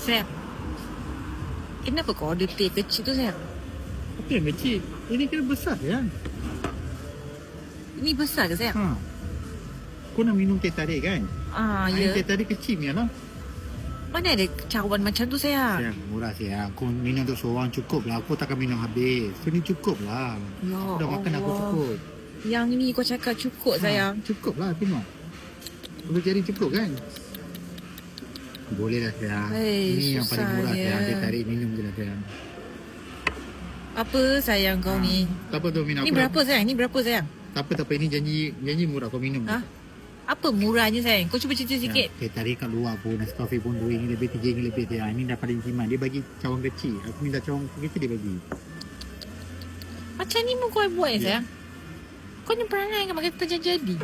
Sayang, kenapa kau order teh kecil tu sayang? Apa yang kecil? Ini kira besar ya. Ini besar ke sayang? Ha. Kau nak minum teh tarik kan? Ya. Teh tarik kecil punya lah. Mana ada cawan macam tu sayang? Sayang, murah sayang. Kau minum untuk seorang cukup lah. Aku takkan minum habis. So ni cukup lah. Ya Aku dah makan aku Allah. cukup. Yang ni kau cakap cukup sayang. Cukup lah tengok. Boleh cari cukup kan? Boleh lah sayang. Hei, Ni yang paling murah susahnya. sayang. Teh tarik minum je lah sayang. Apa sayang kau ni? Tak apa tu minum. Ni berapa sayang? Ni berapa sayang? Tak apa. Ini janji murah kau minum. Ha? Apa murahnya sayang? Kau cuba cerita sikit. Teh tarik kat luar pun Nescafe pun RM2 lebih, RM3 lebih sayang. Ini dah paling jimat. Dia bagi cawan kecil. Aku minta cawan kecil dia bagi. Macam ni pun kau buat sayang? Kau ni perangai kan makan terjadi.